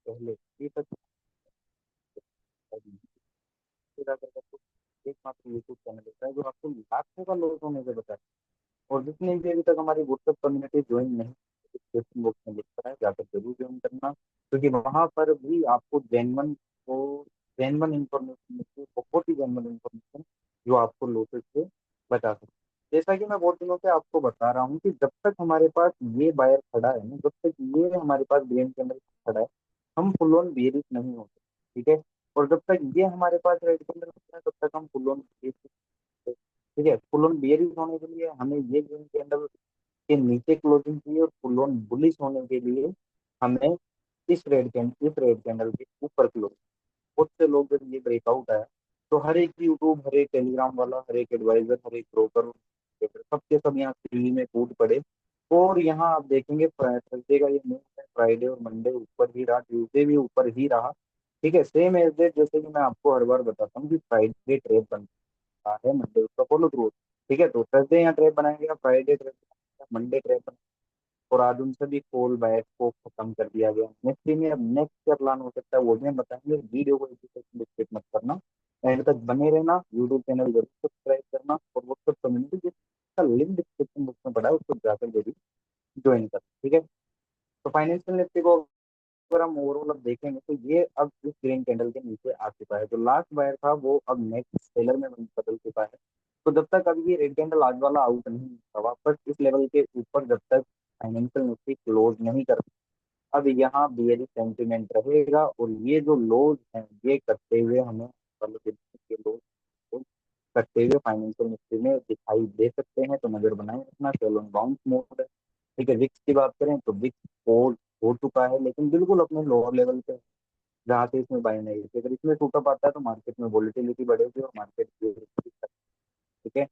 पहले ये तक फिर अगर आपको एकमात्र यूट्यूब चैनल होता है जो आपको लाखों का लॉस होने से बचाता है। और जितने भी अभी तक हमारी व्हाट्सएप कम्युनिटी ज्वाइन नहीं, डिस्क्रिप्शन बॉक्स में लिखा है, जाकर जरूर ज्वाइन करना, क्योंकि वहां पर भी आपको जेनवन को जेनवन इंफॉर्मेशन मिलती है, बहुत ही जेनवन इंफॉर्मेशन जो आपको लॉसेस से बचा सकते हैं। जैसा कि मैं बहुत दिनों से आपको बता रहा हूँ कि जब तक हमारे पास ये बायर खड़ा है ना, जब तक ये हमारे पास ब्रेन के अंदर खड़ा है, हम फुल ऑन बेरिश नहीं होते। ठीक है। और जब तक ये हमारे पास रेड के अंदर होता है, तब तक हम फुल ऑन, ठीक है, फुल ऑन बेरिश होने के लिए हमें ये गेम के अंदर के नीचे क्लोजिंग चाहिए, और फुल ऑन बुलिश होने के लिए हमें इस रेड कैंडल के ऊपर क्लोज। बहुत से लोग जब ये ब्रेकआउट आया तो हर एक यूट्यूब, हर एक टेलीग्राम वाला, हर एक एडवाइजर, हर एक ब्रोकर, सबके सब यहाँ फ्री में कूद पड़े। और यहाँ आप देखेंगे थर्सडे का ये न्यूज है, फ्राइडे और मंडे ऊपर ही रहा, ट्यूसडे भी ऊपर ही रहा। ठीक है, सेम एज डेट, जैसे कि मैं आपको हर बार बताता हूँ कि फ्राइडे ट्रेड बनता है, मंडे उसका फॉलो थ्रू। ठीक है, तो थर्सडे यहाँ ट्रेड बनाएंगे, फ्राइडे ट्रेड बनाएंगे, मंडे ट्रेड, और आज उन सभी कॉल बैक को खत्म कर दिया गया। नेक्स्ट में अब नेक्स्ट क्या प्लान हो सकता है वो भी हम बताएंगे। वीडियो को स्किप मत करना, एंड तक बने रहना, यूट्यूब चैनल जरूर सब्सक्राइब करना, और व्हाट्सएप कम्युनिटी जिसका लिंक डिस्क्रिप्शन बॉक्स में पड़ा है उसको जाकर जरूर ज्वाइन करना। ठीक है। तो फाइनेंशियल निफ्टी को अगर हम ओवरऑल अब देखेंगे तो ये अब इस ग्रीन कैंडल के नीचे आ चुका है। जो लास्ट बायर था वो अब नेक्स्ट सेलर में बदल चुका है। तो जब तक अब ये रेड कैंडल आज वाला आउट नहीं होता वापस इस लेवल के ऊपर, जब तक फाइनेंशियल निफ्टी क्लोज नहीं कर, अब यहाँ बेयरिश सेंटिमेंट रहेगा, और ये जो लोज हैं ये करते हुए हमें मतलब के लोज करते हुए फाइनेंशियल निफ्टी में दिखाई दे सकते हैं। तो नजर बनाए रखना, सेल ऑन बाउंस मोड है। ठीक है, विक्स की बात करें तो विक्स हो चुका है, लेकिन बिल्कुल अपने लोअर लेवल पे, जहाँ से इसमें बाय नहीं थी। अगर इसमें टूटा पाता है तो मार्केट में वोलेटिलिटी बढ़ेगी और मार्केट, ठीक है।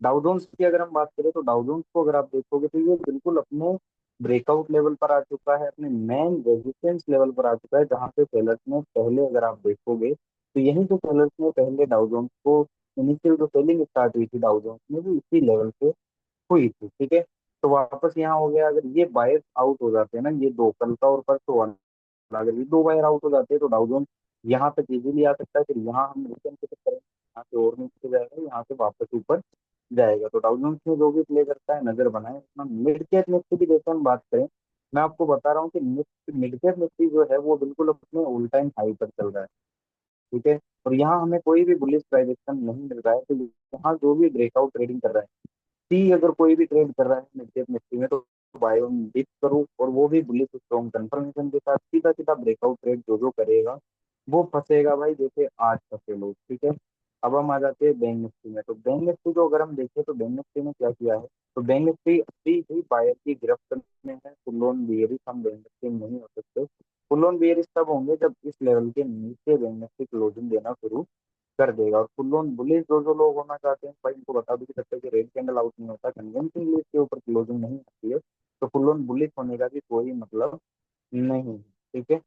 डाउ जोन्स की अगर हम बात करें तो डाउ जोन्स को अगर आप देखोगे तो ये बिल्कुल अपने ब्रेकआउट लेवल पर आ चुका है, अपने मेन रेजिस्टेंस लेवल पर आ चुका है, जहां पे सेलर्स ने पहले, अगर आप देखोगे तो यहीं से सेलर्स ने पहले डाउ जोन्स को, इनिशियल जो सेलिंग स्टार्ट हुई थी डाउ जोन्स में भी इसी लेवल पे हुई थी। ठीक है। तो वापस यहाँ हो गया, अगर ये बायर्स आउट हो जाते हैं ना, ये दो कल का और परसों वाला, अगर ये दो बायर आउट हो जाते हैं तो डाउ जोन्स यहाँ तक इजीली आ सकता है। फिर यहाँ हम रिटर्न करेंगे, यहाँ से और नीचे जाएगा, यहाँ से वापस ऊपर जाएगा। तो डाउ जोन्स में जो भी प्ले करता है नजर बनाए अपना। मिड कैप निफ्टी की जैसे हम बात करें, मैं आपको बता रहा हूँ कि मिड कैप निफ्टी जो है वो बिल्कुल अपने ऑल टाइम हाई पर चल रहा है। ठीक है। और यहाँ हमें कोई भी बुलिश प्राइस एक्शन नहीं मिल रहा है। तो यहाँ जो भी ब्रेकआउट ट्रेडिंग कर रहा है, सी अगर कोई भी ट्रेड कर रहा है मिड कैप निफ्टी में, तो बाय ऑन डिप करो, और वो भी बुलिश स्ट्रॉन्ग कंफर्मेशन के साथ सीधा सीधा ब्रेकआउट ट्रेड जो जो करेगा वो फंसेगा भाई, जैसे आज फंसे लोग। ठीक है। अब हम आ जाते हैं बैंक निफ्टी में। तो बैंक निफ्टी को अगर हम देखें तो बैंक निफ्टी ने क्या किया है, तो बैंक निफ्टी अभी भी बायर की गिरफ्त में है। फुल ऑन बेयरिश हम बैंक निफ्टी में नहीं हो सकते। फुल ऑन बेयरिश तब होंगे जब इस लेवल के नीचे बैंक निफ्टी क्लोजिंग देना शुरू कर देगा। और फुल ऑन बुलिश जो जो लोग होना चाहते हैं भाई, इनको बता भी सकते हैं कि रेड कैंडल आउट नहीं होता, कन्वेंशनली इसके ऊपर क्लोजिंग नहीं आती है, तो फुल ऑन बुलिश होने का भी कोई मतलब नहीं है। ठीक है।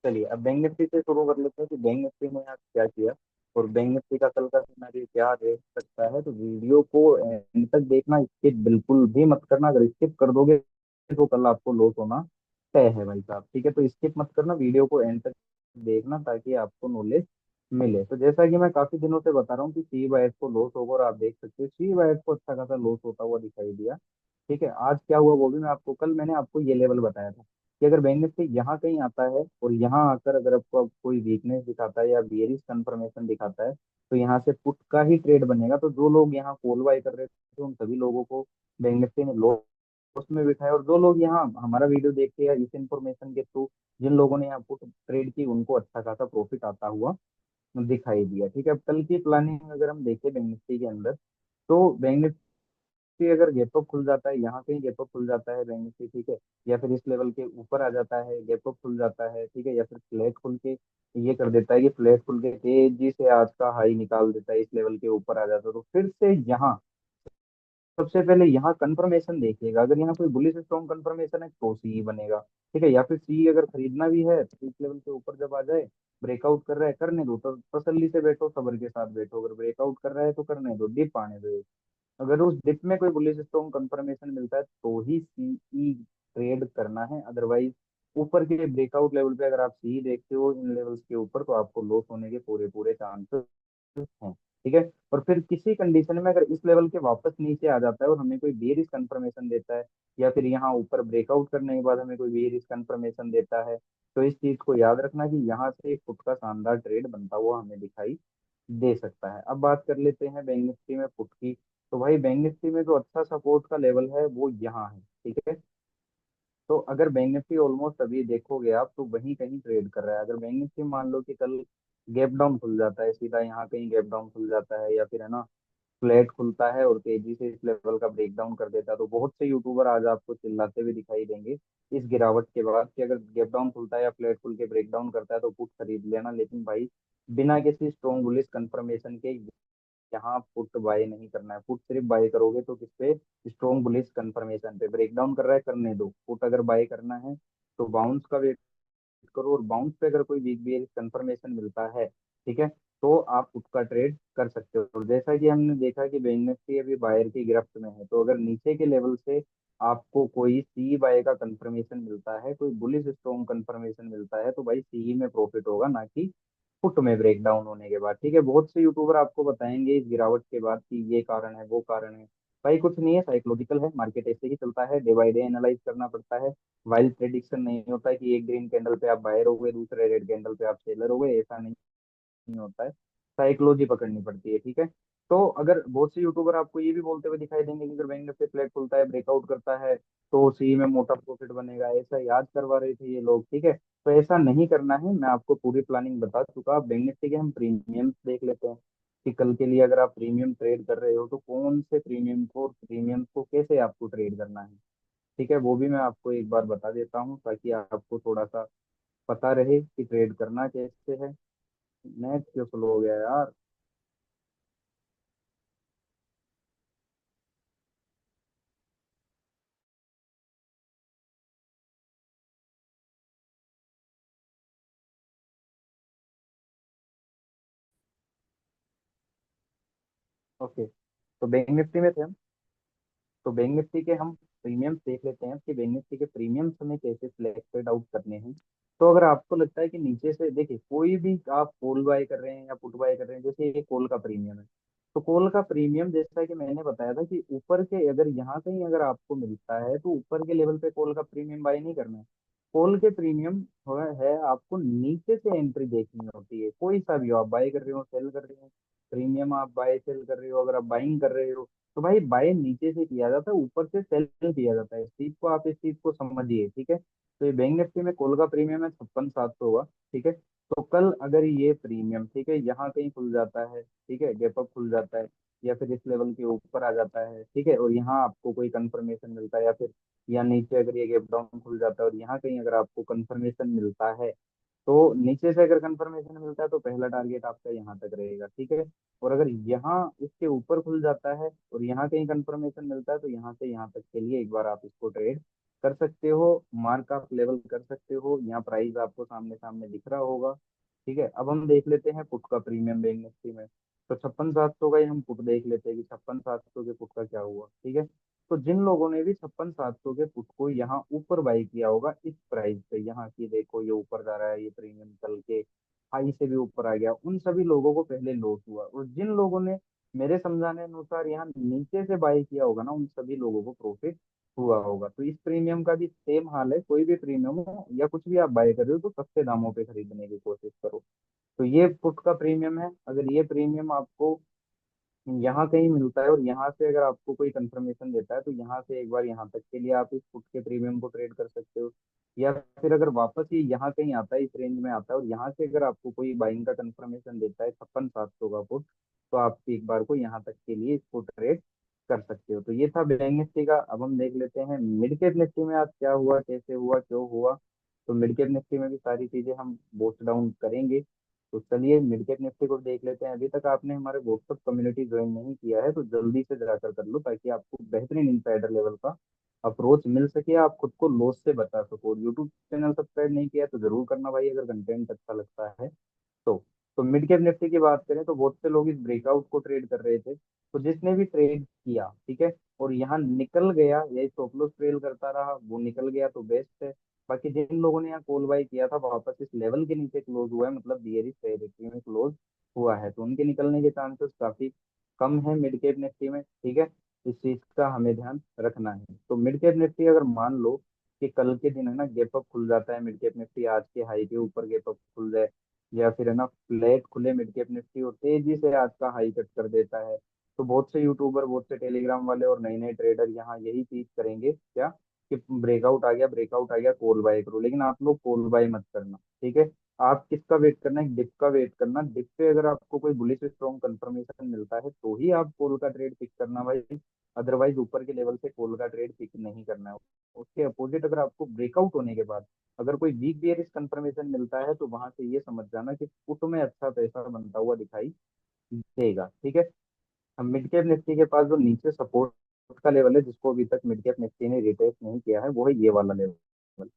चलिए अब बैंक निफ्टी से शुरू कर लेते हैं कि बैंक निफ्टी ने आज क्या किया, और बैंक निफ्टी का कल का सिनारियो क्या रह सकता है। तो वीडियो को एंड तक देखना, स्किप बिल्कुल भी मत करना। अगर स्किप कर दोगे तो कल आपको लॉस होना तय है भाई साहब। ठीक है, तो स्किप मत करना, वीडियो को एंड तक देखना ताकि आपको नॉलेज मिले। तो जैसा कि मैं काफी दिनों से बता रहा हूँ कि सी बायस को लॉस होगा, और आप देख सकते हो सी बायस को अच्छा खासा लॉस होता हुआ दिखाई दिया। ठीक है, आज क्या हुआ वो भी मैं आपको, कल मैंने आपको ये लेवल बताया था कि अगर बैंक निफ्टी यहाँ कहीं आता है और यहाँ आकर अगर आपको अब कोई वीकनेस दिखाता है या बियरिश कंफर्मेशन दिखाता है, तो यहाँ से पुट का ही ट्रेड बनेगा। तो जो लोग यहाँ कॉल बाय कर रहे थे उन सभी लोगों को बैंक निफ्टी ने लॉस में बिठाया, और जो लोग यहाँ हमारा वीडियो देख के या इस इंफॉर्मेशन के थ्रू जिन लोगों ने यहाँ पुट ट्रेड की, उनको अच्छा खासा प्रॉफिट आता हुआ दिखाई दिया। ठीक है, अब कल की प्लानिंग अगर हम देखें बैंक निफ्टी के अंदर, तो बैंक निफ्टी अगर गैप अप खुल जाता है, यहाँ कहीं गैप अप खुल जाता है बैंक निफ्टी, ठीक है, या फिर इस लेवल के ऊपर आ जाता है, गैप अप खुल जाता है, ठीक है, या फिर फ्लैट खुल के ये कर देता है कि फ्लैट खुल के तेजी से आज का हाई निकाल देता है, इस लेवल के ऊपर आ जाता है, तो फिर से यहाँ सबसे पहले यहाँ कंफर्मेशन देखिएगा। अगर यहाँ कोई बुलिश स्ट्रॉन्ग कंफर्मेशन है तो सी बनेगा। ठीक है, या फिर सी अगर खरीदना भी है तो इस लेवल के ऊपर जब आ जाए, ब्रेकआउट कर रहा है करने दो, तो तसल्ली से बैठो, सब्र के साथ बैठो। अगर ब्रेकआउट कर रहा है तो करने दो, डिप आने दो। अगर उस डिप में कोई बुलिश स्ट्रॉन्ग कंफर्मेशन मिलता है तो ही सीई ट्रेड करना है, अदरवाइज ऊपर के ब्रेकआउट लेवल पे अगर आप सी देखते हो इन लेवल्स के ऊपर, तो आपको लॉस होने के पूरे पूरे चांसेस हैं। ठीक है। और फिर किसी कंडीशन में अगर इस लेवल के वापस नीचे आ जाता है और हमें कोई बेरिश कंफर्मेशन देता है, या फिर यहाँ ऊपर ब्रेकआउट करने के बाद हमें कोई बेरिश कंफर्मेशन देता है, तो इस चीज को याद रखना कि यहाँ से एक फुट का शानदार ट्रेड बनता हुआ हमें दिखाई दे सकता है। अब बात कर लेते हैं बैंक निफ्टी में पुट की। तो भाई बैंक निफ्टी में जो अच्छा सपोर्ट का लेवल है वो यहाँ है। ठीक है। तो अगर बैंक निफ्टी ऑलमोस्ट अभी देखोगे आप तो वहीं कहीं ट्रेड कर रहा है। अगर बैंक निफ्टी मान लो कि कल गैप डाउन खुल जाता है, सीधा यहाँ कहीं गैप डाउन खुल जाता है, या फिर है ना फ्लैट खुलता है और तेजी से इस लेवल का ब्रेक डाउन कर देता है, तो बहुत से यूट्यूबर आज आपको चिल्लाते हुए दिखाई देंगे इस गिरावट के बाद कि अगर गैप डाउन खुलता है या फ्लैट खुल के ब्रेक डाउन करता है तो पुट खरीद लेना। लेकिन भाई बिना किसी स्ट्रॉन्ग बुलिश कंफर्मेशन के यहाँ पुट बाय नहीं करना है। पुट सिर्फ बाय करोगे तो किस पे? स्ट्रॉन्ग बुलिश कंफर्मेशन पे। ब्रेकडाउन कर रहा है, करने दो। पुट अगर बाय करना है तो बाउंस का वेट करो, और बाउंस पे अगर कोई वीक बियरिश कंफर्मेशन मिलता है, ठीक है, तो आप उसका ट्रेड कर सकते हो। और जैसा कि हमने देखा कि बैंक निफ्टी अभी बायर की गिरफ्त में है, तो अगर नीचे के लेवल से आपको कोई सी बाय का कंफर्मेशन मिलता है, कोई बुलिश स्ट्रॉन्ग कंफर्मेशन मिलता है, तो भाई सी में प्रॉफिट होगा, ना कि फुट में ब्रेक डाउन होने के बाद। ठीक है। बहुत से यूट्यूबर आपको बताएंगे इस गिरावट के बाद कि ये कारण है वो कारण है। भाई कुछ नहीं है, साइकोलॉजिकल है, मार्केट ऐसे ही चलता है, डे बाय डे एनालाइज करना पड़ता है। वाइल्ड प्रेडिक्शन नहीं होता है कि एक ग्रीन कैंडल पे आप बायर हो गए, दूसरे रेड कैंडल पे आप सेलर हो गए, ऐसा नहीं होता है। साइकोलॉजी पकड़नी पड़ती है। ठीक है। तो अगर बहुत से यूट्यूबर आपको ये भी बोलते हुए दिखाई देंगे कि अगर बैंक निफ्टी फ्लैट खुलता है, ब्रेकआउट करता है, तो सी में मोटा प्रॉफिट बनेगा, ऐसा याद करवा रहे थे ये लोग। ठीक है। तो ऐसा नहीं करना है, मैं आपको पूरी प्लानिंग बता चुका। अब बैंक निफ्टी के हम प्रीमियम देख लेते हैं कि कल के लिए अगर आप प्रीमियम ट्रेड कर रहे हो तो कौन से प्रीमियम को कैसे आपको ट्रेड करना है। ठीक है। वो भी मैं आपको एक बार बता देता हूँ ताकि आपको थोड़ा सा पता रहे कि ट्रेड करना कैसे है। नेट क्यों स्लो हो गया यार। ओके। तो बैंक निफ्टी में थे हम। तो बैंक निफ्टी के हम प्रीमियम्स देख लेते हैं कि बैंक निफ्टी के प्रीमियम्स हमें कैसे सिलेक्टेड आउट करने हैं। तो अगर आपको लगता है कि नीचे से देखिए कोई भी आप कॉल बाय कर रहे हैं या पुट बाय कर रहे हैं, जैसे ये कॉल का प्रीमियम है, तो कॉल का प्रीमियम जैसा कि मैंने बताया था कि ऊपर के अगर यहाँ कहीं अगर आपको मिलता है तो ऊपर के लेवल पे कॉल का प्रीमियम बाय नहीं करना है। कॉल के प्रीमियम है आपको नीचे से एंट्री देखनी होती है, कोई सा भी हो, आप बाय कर रहे हो सेल कर रहे हो, प्रीमियम आप बाय सेल कर रहे हो, अगर आप बाइंग कर रहे हो, तो भाई बाय नीचे से किया जाता है, ऊपर से सेल किया जाता है। इस चीज को आप इस चीज को समझिए। ठीक है। तो ये बैंक निफ्टी में कॉल का प्रीमियम है 56,700 का। ठीक है। तो कल अगर ये प्रीमियम, ठीक है, यहाँ कहीं खुल जाता है, ठीक है, गैप अप खुल जाता है, या फिर इस लेवल के ऊपर आ जाता है, ठीक है, और यहाँ आपको कोई कंफर्मेशन मिलता है, या फिर या नीचे अगर ये गैप डाउन खुल जाता है और यहाँ कहीं अगर आपको कंफर्मेशन मिलता है, तो नीचे से अगर कंफर्मेशन मिलता है तो पहला टारगेट आपका यहाँ तक रहेगा। ठीक है। और अगर यहाँ इसके ऊपर खुल जाता है और यहाँ कहीं कंफर्मेशन मिलता है तो यहाँ से यहाँ तक के लिए एक बार आप इसको ट्रेड कर सकते हो, मार्क आप लेवल कर सकते हो। यहाँ प्राइस आपको सामने सामने दिख रहा होगा। ठीक है। अब हम देख लेते हैं पुट का प्रीमियम बैंक निफ्टी में। तो 56,700 का ही हम पुट देख लेते हैं कि 56,700 के पुट का क्या हुआ। ठीक है। तो जिन लोगों ने भी 56,700 के पुट को यहाँ ऊपर बाई किया होगा इस प्राइस पे, यहाँ की देखो ये ऊपर जा रहा है, ये प्रीमियम चल के हाई से भी ऊपर आ गया, उन सभी लोगों को पहले लॉस हुआ। और जिन लोगों ने मेरे समझाने अनुसार यहाँ नीचे से बाई किया होगा ना, उन सभी लोगों को प्रॉफिट हुआ होगा। तो इस प्रीमियम का भी सेम हाल है, कोई भी प्रीमियम हो या कुछ भी आप बाय कर रहे हो तो सस्ते दामों पे खरीदने की कोशिश करो। तो ये पुट का प्रीमियम है। अगर ये प्रीमियम आपको यहाँ कहीं मिलता है और यहाँ से अगर आपको कोई कंफर्मेशन देता है तो यहाँ से एक बार यहाँ तक के लिए आप इस पुट के प्रीमियम को ट्रेड कर सकते हो। या फिर अगर वापस ये यहाँ कहीं आता है, इस रेंज में आता है और यहाँ से अगर आपको कोई बाइंग का कंफर्मेशन देता है 56,700 का पुट, तो आप एक बार को यहाँ तक के लिए इसको ट्रेड कर सकते हो। तो ये था बैंक निफ्टी का। अब हम देख लेते हैं मिड कैप निफ्टी में आज क्या हुआ, कैसे हुआ, क्यों हुआ। तो मिड कैप निफ्टी में भी सारी चीजें हम बोस्ट डाउन करेंगे। तो चलिए मिड कैप निफ्टी को देख लेते हैं। अभी तक आपने हमारे व्हाट्सएप कम्युनिटी ज्वाइन नहीं किया है तो जल्दी से जाकर कर लो, ताकि आपको बेहतरीन इनसाइडर लेवल का अप्रोच मिल सके, आप खुद को लॉस से बचा सको। और यूट्यूब चैनल सब्सक्राइब नहीं किया है तो जरूर करना भाई, अगर कंटेंट अच्छा लगता है तो। तो मिड कैप निफ्टी की बात करें तो बहुत से लोग इस ब्रेकआउट को ट्रेड कर रहे थे, तो जिसने भी ट्रेड किया, ठीक है, और यहाँ निकल गया, यही स्टॉप लॉस ट्रेल करता रहा, वो निकल गया तो बेस्ट है। बाकी जिन लोगों ने यहाँ कॉल बाय किया था वापस इस लेवल के नीचे क्लोज हुआ है, मतलब बियरिश टेरिटरी में क्लोज हुआ है, तो उनके निकलने के चांसेस काफी कम है मिड कैप निफ्टी में, ठीक है। इस चीज का हमें ध्यान रखना है। तो मिड कैप निफ्टी अगर मान लो कि कल के दिन है ना गैप अप खुल जाता है, मिड कैप निफ्टी आज के हाई के ऊपर गैप अप खुल जाए, या फिर है ना फ्लैट खुले मिड कैप निफ्टी और तेजी से आज का हाई कट कर देता है, तो बहुत से यूट्यूबर, बहुत से टेलीग्राम वाले और नए नए ट्रेडर यहाँ यही चीज करेंगे क्या, कि ब्रेकआउट आ गया, ब्रेकआउट आ गया, कॉल बाय करो। लेकिन आप लोग कॉल बाय मत करना, ठीक है। आप किसका वेट करना है, डिप का वेट करना। डिप पे अगर आपको कोई बुलिश स्ट्रॉन्ग कंफर्मेशन मिलता है तो ही आप कॉल का ट्रेड पिक करना भाई, अदरवाइज ऊपर के लेवल से कॉल का ट्रेड पिक नहीं करना है। उसके अपोजिट अगर आपको ब्रेकआउट होने के बाद अगर कोई वीक बियरिश कंफर्मेशन मिलता है तो वहां से ये समझ जाना कि पुट में अच्छा पैसा बनता हुआ दिखाई देगा, ठीक है। अब मिड कैप निफ्टी के पास जो नीचे सपोर्ट का लेवल है, जिसको अभी तक मिड कैप निफ्टी ने रिटेस्ट नहीं किया है, वो है ये वाला लेवल,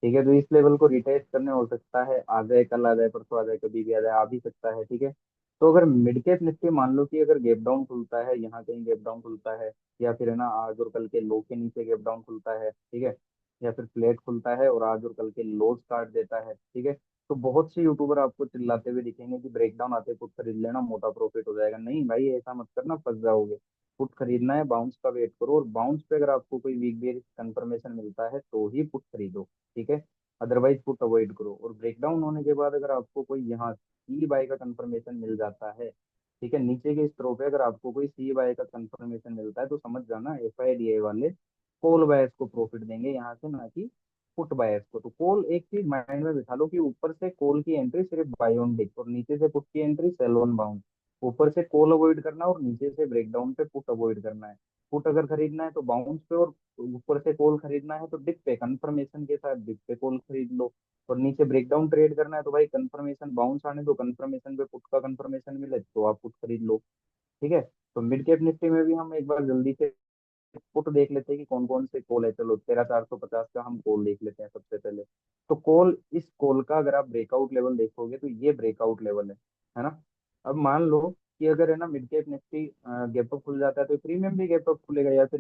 ठीक है। तो इस लेवल को रिटेस्ट करने हो सकता है आ जाए, कल आ जाए, परसों आ जाए, कभी भी आ जाए, आ भी सकता है, ठीक है। तो अगर मिड कैप निफ्टी मान लो कि अगर गैप डाउन खुलता है, यहाँ कहीं गैप डाउन खुलता है, या फिर है ना आज और कल के लो के नीचे गैप डाउन खुलता है, ठीक है, या फिर फ्लैट खुलता है और आज और कल के लोज काट देता है, ठीक है, तो बहुत से यूट्यूबर आपको चिल्लाते हुए दिखेंगे कि ब्रेकडाउन आते पुट खरीद लेना, मोटा प्रॉफिट हो जाएगा। नहीं भाई, ऐसा मत करना, फंस जाओगे। पुट खरीदना है, बाउंस का वेट करो, और बाउंस पे अगर आपको कोई वीक बेयर कंफर्मेशन मिलता है तो ही पुट खरीदो, ठीक है। अदरवाइज पुट अवॉइड करो। और ब्रेकडाउन होने के बाद अगर आपको कोई यहाँ सी बाय का कंफर्मेशन मिल जाता है, ठीक है, नीचे के स्तरों पे अगर आपको कोई सी बाय का कंफर्मेशन मिलता है तो समझ जाना एफआईडीआई वाले कॉल बायर्स को प्रॉफिट देंगे यहाँ से, ना कि पुट बायर्स को। तो कॉल, एक चीज माइंड में बिठा लो कि ऊपर से कॉल की एंट्री सिर्फ बाय ऑन डिप और नीचे से पुट की एंट्री सेल ऑन बाउंस। ऊपर से कॉल अवॉइड करना और नीचे से ब्रेकडाउन पे पुट अवॉइड करना है। पुट अगर खरीदना है तो बाउंस पे, और ऊपर से कॉल खरीदना है तो डिप पे, कंफर्मेशन के साथ डिप पे कॉल खरीद लो। और नीचे ब्रेकडाउन ट्रेड करना है तो भाई कंफर्मेशन बाउंस आने दो, कंफर्मेशन पे पुट का कंफर्मेशन मिले तो आप पुट खरीद लो, ठीक है। तो मिड कैप निफ्टी में भी हम एक बार जल्दी से पुट देख लेते हैं कि कौन कौन से कॉल है। चलो 13,450 का हम कॉल देख लेते हैं सबसे पहले। तो कॉल, इस कॉल का अगर आप ब्रेकआउट लेवल देखोगे तो ये ब्रेकआउट लेवल है ना। अब मान लो कि अगर है ना mid cap Nifty gap up खुल जाता है तो प्रीमियम भी गैप अप खुलेगा, या फिर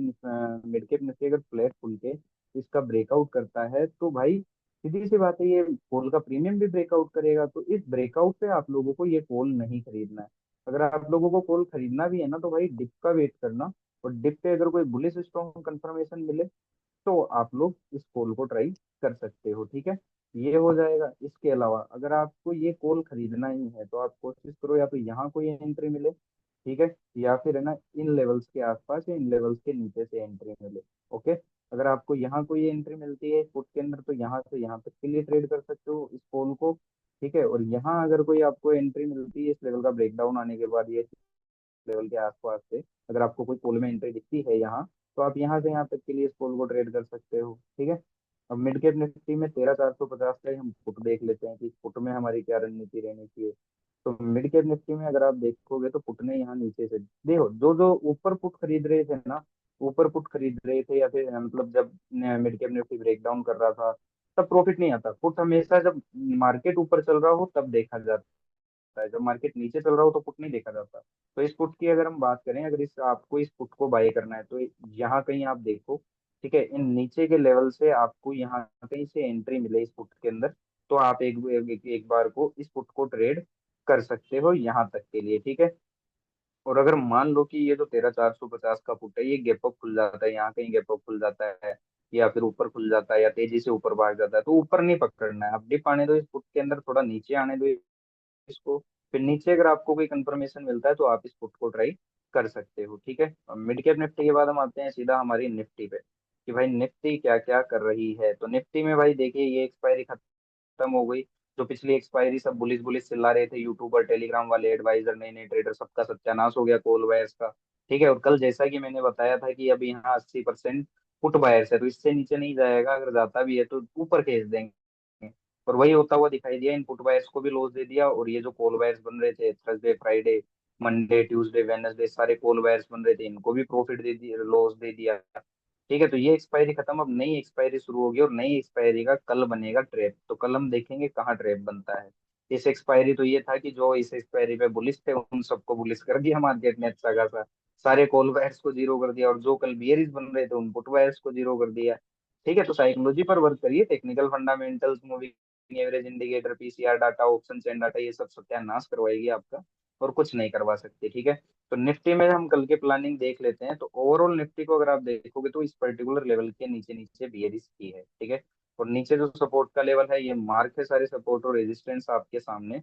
मिड कैप निफ्टी अगर फ्लैट खुल के इसका ब्रेकआउट करता है तो भाई सीधी सी बात है, ये कॉल का प्रीमियम भी ब्रेकआउट करेगा। तो इस ब्रेकआउट पे आप लोगों को ये कॉल नहीं खरीदना है। अगर आप लोगों को कॉल खरीदना भी है ना तो भाई डिप का वेट करना, और डिप पे अगर कोई बुलिश स्ट्रॉन्ग कंफर्मेशन मिले तो आप लोग इस कॉल को ट्राई कर सकते हो, ठीक है। ये हो जाएगा। इसके अलावा अगर आपको ये कॉल खरीदना ही है तो आप कोशिश करो या तो यहाँ कोई एंट्री मिले, ठीक है, या फिर है ना इन लेवल्स के आसपास या इन लेवल्स के नीचे से एंट्री मिले, ओके। अगर आपको यहाँ कोई एंट्री मिलती है फुट के अंदर तो यहाँ से यहाँ तक के लिए ट्रेड कर सकते हो इस कॉल को, ठीक है। और यहाँ अगर कोई आपको एंट्री मिलती है इस लेवल का ब्रेकडाउन आने के बाद, ये लेवल के आसपास से अगर आपको कोई पोल में एंट्री दिखती है यहाँ, तो आप यहाँ से यहाँ तक के लिए इस पोल को ट्रेड कर सकते हो, ठीक है। अब मिड कैप निफ्टी में 13,450 का ही हम पुट देख लेते हैं कि पुट में हमारी क्या रणनीति रहनी चाहिए। तो मिड कैप निफ्टी में अगर आप देखोगे तो पुट ने यहाँ नीचे से देखो, जो जो ऊपर पुट खरीद रहे थे ना, ऊपर पुट खरीद रहे थे, या फिर मतलब जब mid cap Nifty break down कर रहा था तब प्रॉफिट नहीं आता। पुट हमेशा जब मार्केट ऊपर चल रहा हो तब देखा जाता है, जब मार्केट नीचे चल रहा हो तो पुट नहीं देखा जाता। तो इस पुट की अगर हम बात करें, अगर इस आपको इस पुट को बाय करना है तो यहाँ कहीं आप देखो, ठीक है, इन नीचे के लेवल से आपको यहाँ कहीं से एंट्री मिले इस पुट के अंदर, तो आप एक बार को इस पुट को ट्रेड कर सकते हो यहाँ तक के लिए, ठीक है। और अगर मान लो कि ये जो 13,450 का पुट है ये गैप अप खुल जाता है, यहाँ कहीं गैप अप खुल जाता है, या फिर ऊपर खुल जाता है, या तेजी से ऊपर भाग जाता है, तो ऊपर नहीं पकड़ना है, आप डिप आने दो इस पुट के अंदर, थोड़ा नीचे आने दो इसको। फिर नीचे अगर आपको कोई कंफर्मेशन मिलता है तो आप इस पुट को ट्राई कर सकते हो, ठीक है। मिड कैप निफ्टी के बाद हम आते हैं सीधा हमारी निफ्टी पे, कि भाई निफ्टी क्या क्या कर रही है। तो निफ्टी में भाई देखिए ये एक्सपायरी खत्म हो गई। जो पिछली एक्सपायरी सब बुलिस बुलिस चिल्ला रहे थे, यूट्यूबर, टेलीग्राम वाले, एडवाइजर, नए नए ट्रेडर, सबका सत्यानाश हो गया कॉल बायर्स का, ठीक है। और कल जैसा कि मैंने बताया था कि अब यहाँ 80% पुट बायर्स है, तो इससे नीचे नहीं जाएगा, अगर जाता भी है तो ऊपर खींच देंगे। और वही होता हुआ दिखाई दिया, इन पुट बायर्स को भी लॉस दे दिया, और ये जो कॉल बायर्स बन रहे थे Thursday, Friday, Monday, Tuesday, Wednesday, सारे कॉल बायर्स बन रहे थे, इनको भी प्रॉफिट दे दिया, लॉस दे दिया, ठीक है। तो ये एक्सपायरी खत्म, अब नई एक्सपायरी शुरू होगी, और नई एक्सपायरी का कल बनेगा ट्रैप। तो कल हम देखेंगे कहाँ ट्रैप बनता है। इस एक्सपायरी तो ये था कि जो इस एक्सपायरी पे बुलिश थे उन सबको बुलिश कर दिया मार्केट ने अच्छा खासा, सारे कॉल वायर्स को जीरो कर दिया, और जो कल बियरिश बन रहे थे उन पुट वायर्स को जीरो कर दिया। ठीक है, तो साइकोलॉजी पर वर्क करिए, technical fundamentals, moving average indicator, PCR data, option chain data, ये सब सत्यानाश करवाएगी आपका, और कुछ नहीं करवा सकती। ठीक है, तो निफ्टी में हम कल के प्लानिंग देख लेते हैं। तो ओवरऑल निफ्टी को अगर आप देखोगे तो इस पर्टिकुलर लेवल के नीचे नीचे बियरिश की है। ठीक है, और नीचे जो सपोर्ट का लेवल है, ये मार्क है सारे सपोर्ट और रेजिस्टेंस आपके सामने।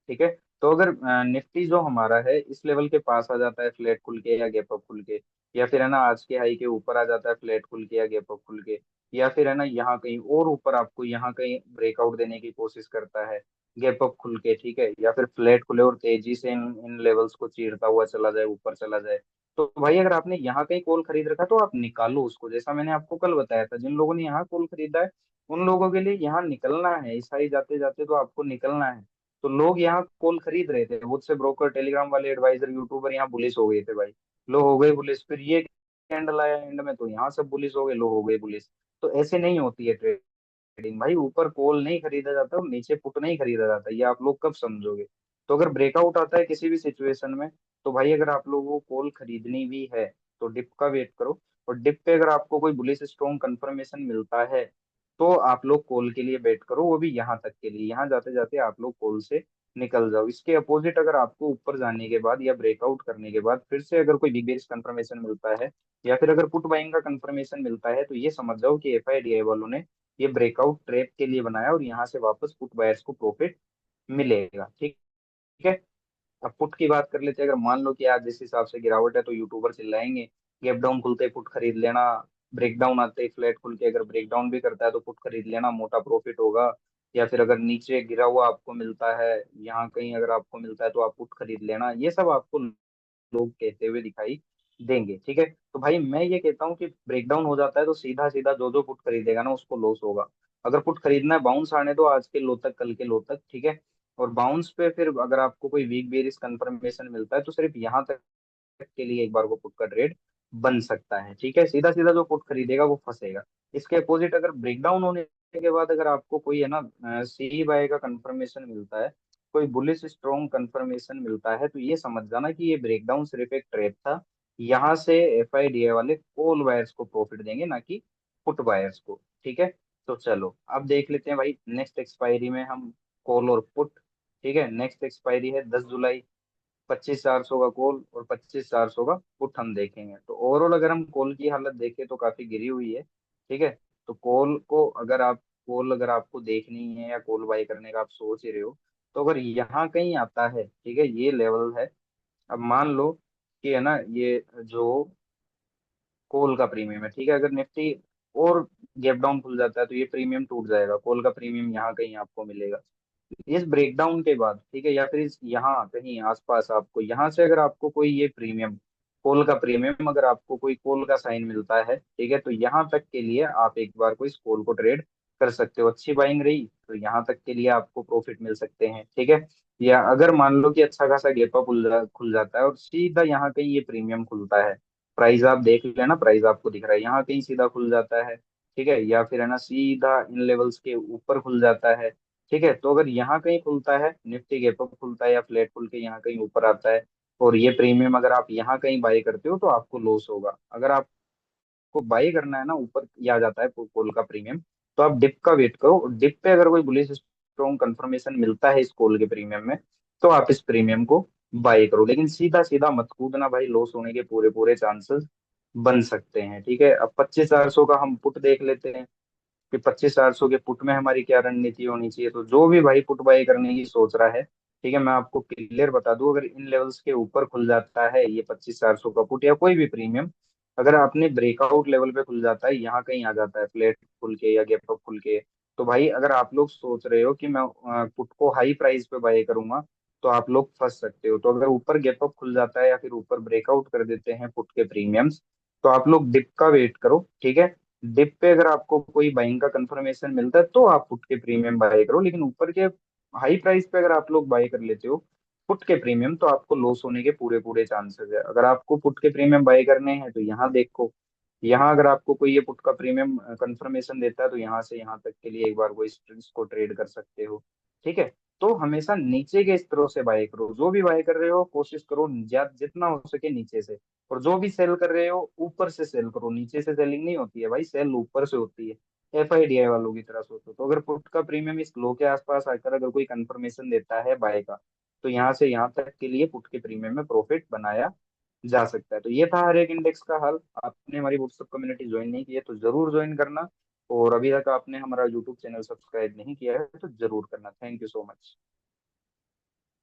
ठीक है, तो अगर निफ्टी जो हमारा है इस लेवल के पास आ जाता है फ्लैट खुल के या गैप अप खुल के, या फिर है ना आज के हाई के ऊपर आ जाता है फ्लैट खुल के या गैप अप खुल के, या फिर है ना यहाँ कहीं और ऊपर आपको यहाँ कहीं ब्रेकआउट देने की कोशिश करता है गैप अप खुल के, ठीक है, या फिर फ्लैट खुले और तेजी से इन इन लेवल्स को चीरता हुआ चला जाए, ऊपर चला जाए, तो भाई अगर आपने यहाँ कहीं कॉल खरीद रखा तो आप निकालो उसको। जैसा मैंने आपको कल बताया था, जिन लोगों ने यहाँ कॉल खरीदा है उन लोगों के लिए यहाँ निकलना है, इस हाई जाते जाते तो आपको निकलना है। तो लोग यहाँ कॉल खरीद रहे थे, बहुत से ब्रोकर, टेलीग्राम वाले, एडवाइजर, यूट्यूबर यहाँ बुलिश हो गए थे भाई, लो हो गए बुलिश, फिर ये कैंडल आया एंड में तो यहाँ सब बुलिश हो गए, लो हो गए बुलिश। तो ऐसे नहीं होती है ट्रेडिंग भाई, ऊपर कॉल नहीं खरीदा जाता और नीचे पुट नहीं खरीदा जाता, ये आप लोग कब समझोगे। तो अगर ब्रेकआउट आता है किसी भी सिचुएशन में, तो भाई अगर आप लोगों को कॉल खरीदनी भी है तो डिप का वेट करो, और डिप पे अगर आपको कोई बुलिश स्ट्रॉन्ग कंफर्मेशन मिलता है तो आप लोग कॉल के लिए वेट करो, वो भी यहाँ तक के लिए, यहाँ जाते जाते आप लोग कॉल से निकल जाओ। इसके अपोजिट अगर आपको ऊपर जाने के बाद या ब्रेकआउट करने के बाद फिर से अगर कोई बिग बेरिश कंफर्मेशन मिलता है, या फिर अगर पुट बाइंग का कंफर्मेशन मिलता है, तो ये समझ जाओ कि एफआईडीआई वालों ने ये ब्रेकआउट ट्रैप के लिए बनाया, और यहाँ से वापस पुट बायर्स को प्रॉफिट मिलेगा। ठीक है, अब पुट की बात कर लेते हैं। अगर मान लो कि आज जिस हिसाब से गिरावट है तो यूट्यूबर चिल्लाएंगे गैप डाउन खुलते ही पुट खरीद लेना, ब्रेक डाउन आते ही फ्लैट खुल के अगर ब्रेक डाउन भी करता है तो पुट खरीद लेना, मोटा प्रॉफिट होगा। या फिर अगर नीचे गिरा हुआ आपको मिलता है, यहाँ कहीं अगर आपको मिलता है तो आप पुट खरीद लेना, ये सब आपको लोग कहते हुए दिखाई देंगे। ठीक है, तो भाई मैं ये कहता हूँ कि ब्रेकडाउन हो जाता है तो सीधा सीधा जो जो पुट खरीदेगा ना उसको लॉस होगा। अगर पुट खरीदना है बाउंस आने दो आज के लो तक, कल के लो तक, ठीक है, और बाउंस पे फिर अगर आपको कोई वीक बेरिस कंफर्मेशन मिलता है तो सिर्फ यहाँ तक के लिए एक बार वो पुट का ट्रेड बन सकता है। ठीक है, सीधा सीधा जो पुट खरीदेगा वो फंसेगा। इसके अपोजिट अगर ब्रेकडाउन होने के बाद अगर आपको कोई है ना सी बाय का कंफर्मेशन मिलता है, कोई बुलिश स्ट्रॉन्ग कंफर्मेशन मिलता है, तो ये समझ जाना कि ये ब्रेकडाउन सिर्फ एक ट्रेड था, यहाँ से एफआईडीए वाले कॉल बायर्स को प्रॉफिट देंगे ना कि पुट बायर्स को। ठीक है, तो चलो अब देख लेते हैं भाई नेक्स्ट एक्सपायरी में हम कॉल और पुट। ठीक है, नेक्स्ट एक्सपायरी है 10 जुलाई, 25,400 का कॉल और 25,400 का पुट हम देखेंगे। तो ओवरऑल अगर हम कॉल की हालत देखें तो काफी गिरी हुई है। ठीक है, तो कॉल अगर आपको देखनी है या कॉल बाय करने का आप सोच ही रहे हो, तो अगर यहाँ कहीं आता है, ठीक है, ये लेवल है, अब मान लो कि है ना ये जो कॉल का प्रीमियम है, ठीक है, अगर निफ्टी और गैप डाउन खुल जाता है तो ये प्रीमियम टूट जाएगा, कॉल का प्रीमियम यहाँ कहीं आपको मिलेगा इस ब्रेकडाउन के बाद। ठीक है, या फिर इस यहाँ कहीं आसपास आपको यहाँ से अगर आपको कोई ये प्रीमियम, कॉल का प्रीमियम, अगर आपको कोई कॉल का साइन मिलता है, ठीक है, तो यहाँ तक के लिए आप एक बार को इस कॉल को ट्रेड कर सकते हो। अच्छी बाइंग रही तो यहाँ तक के लिए आपको प्रॉफिट मिल सकते हैं। ठीक है, या अगर मान लो कि अच्छा खासा गैप अप खुल जाता है और सीधा यहाँ कहीं ये प्रीमियम खुलता है, प्राइस आप देख लेना, प्राइस आपको दिख रहा है यहाँ कहीं सीधा खुल जाता है, ठीक है, या फिर है ना सीधा इन लेवल्स के ऊपर खुल जाता है। ठीक है, तो अगर यहाँ कहीं खुलता है, निफ्टी गैप अप खुलता है या फ्लैट खुल के यहाँ कहीं ऊपर आता है, और ये प्रीमियम अगर आप यहाँ कहीं बाई करते हो तो आपको लॉस होगा। अगर आपको बाई करना है ना ऊपर ये आ जाता है कॉल का प्रीमियम, तो आप डिप का वेट करो, डिप पे अगर कोई बुलिश स्ट्रॉन्ग कंफर्मेशन मिलता है इस कॉल के प्रीमियम में, तो आप इस प्रीमियम को बाई करो, लेकिन सीधा सीधा मत कूदना भाई, लॉस होने के पूरे पूरे चांसेस बन सकते हैं। ठीक है, अब 25,400 का हम पुट देख लेते हैं कि 25,400 के पुट में हमारी क्या रणनीति होनी चाहिए। तो जो भी भाई पुट बाई करने की सोच रहा है, ठीक है, मैं आपको क्लियर बता दूं, अगर इन लेवल्स के ऊपर खुल जाता है ये 25,400 का पुट या कोई भी प्रीमियम, अगर आपने ब्रेकआउट लेवल पे खुल जाता है, यहाँ कहीं आ जाता है फ्लैट खुल के या गैप अप खुल के, तो भाई अगर आप लोग सोच रहे हो कि मैं पुट को हाई प्राइस पे बाय करूंगा, तो आप लोग फंस सकते हो। तो अगर ऊपर गैप अप खुल जाता है या फिर ऊपर ब्रेकआउट कर देते हैं पुट के प्रीमियम्स, तो आप लोग डिप का वेट करो। ठीक है, डिप पे अगर आपको कोई बाइंग का कंफर्मेशन मिलता है तो आप पुट के प्रीमियम बाय करो, लेकिन ऊपर के हाई प्राइस पे अगर आप लोग बाय कर लेते हो पुट के प्रीमियम, तो आपको लॉस होने के पूरे पूरे चांसेस है। अगर आपको पुट के प्रीमियम बाय करने हैं तो यहाँ देखो, यहाँ अगर आपको कोई ये पुट का प्रीमियम कंफर्मेशन देता है तो यहाँ से यहाँ तक के लिए एक बार वो इसको ट्रेड कर सकते हो। ठीक है, तो हमेशा नीचे के स्तरों से बाय करो। जो भी बाय कर रहे हो कोशिश करो जितना हो सके नीचे से। और जो भी सेल कर रहे हो ऊपर से सेल करो, नीचे से सेलिंग नहीं होती है भाई, सेल ऊपर से होती है। FIDI वालों की तरह सोचो। तो अगर पुट का प्रीमियम इस लो के आसपास आकर अगर कोई कंफर्मेशन देता है बाय का, तो यहाँ से यहाँ तक के लिए पुट के प्रीमियम में प्रॉफिट बनाया जा सकता है। तो ये था हर एक इंडेक्स का हल। आपने हमारी व्हाट्सएप कम्युनिटी ज्वाइन नहीं की है तो जरूर ज्वाइन करना। और अभी तक आपने हमारा यूट्यूब चैनल सब्सक्राइब नहीं किया है तो जरूर करना। Thank you so much.